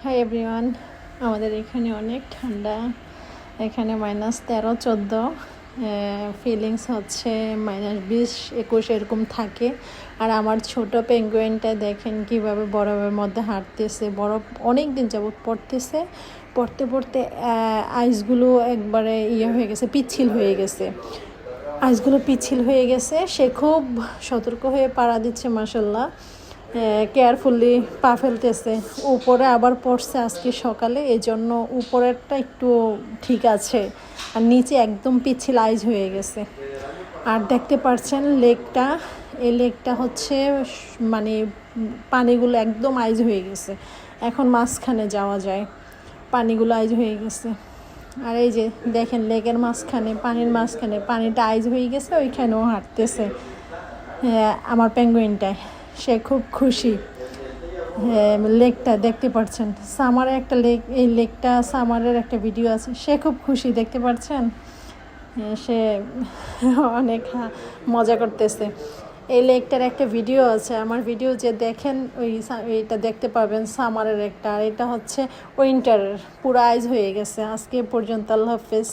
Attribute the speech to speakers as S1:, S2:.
S1: Hi everyone, আমাদের এখানে অনেক ঠান্ডা। এখানে -13-14 ফিলিংস হচ্ছে -20-21 এরকম থাকে। আর আমার ছোট পেঙ্গুইনটা দেখেন কিভাবে বরফের মধ্যে হাঁটতেছে। বরফ অনেক দিন যাবত পড়তেছে, পড়তে পড়তে আইসগুলো একবারে হয়ে গেছে, পিচ্ছিল হয়ে গেছে। আইসগুলো পিচ্ছিল হয়ে গেছে। সে খুব সতর্ক হয়ে পাড়া দিচ্ছে, মাশাল্লাহ, কেয়ারফুলি পা ফেলতেছে। উপরে আবার পড়ছে আজকে সকালে, এই জন্য উপরেরটা একটু ঠিক আছে, আর নিচে একদম পিচ্ছিল আইস হয়ে গেছে। আর দেখতে পাচ্ছেন লেকটা, এই লেকটা হচ্ছে মানে পানিগুলো একদম আইস হয়ে গেছে। এখন মাঝখানে যাওয়া যায়, পানিগুলো আইস হয়ে গেছে। আর এই যে দেখেন লেকের মাঝখানে, পানির মাঝখানে পানিটা আইস হয়ে গেছে, ওইখানেও হাঁটতেছে আমার পেঙ্গুইনটায়। সে খুব খুশি। লেকটা দেখতে পাচ্ছেন, সামারের একটা লেক, এই লেকটা সামারের একটা ভিডিও আছে। সে খুব খুশি, দেখতে পাচ্ছেন, সে অনেক মজা করতেছে। এই লেকটার একটা ভিডিও আছে, আমার ভিডিও যে দেখেন এইটা দেখতে পাবেন সামারের একটা। আর এটা হচ্ছে উইন্টারের, পুরো আইস হয়ে গেছে। আজকে পর্যন্ত, আল্লাহ হাফেজ।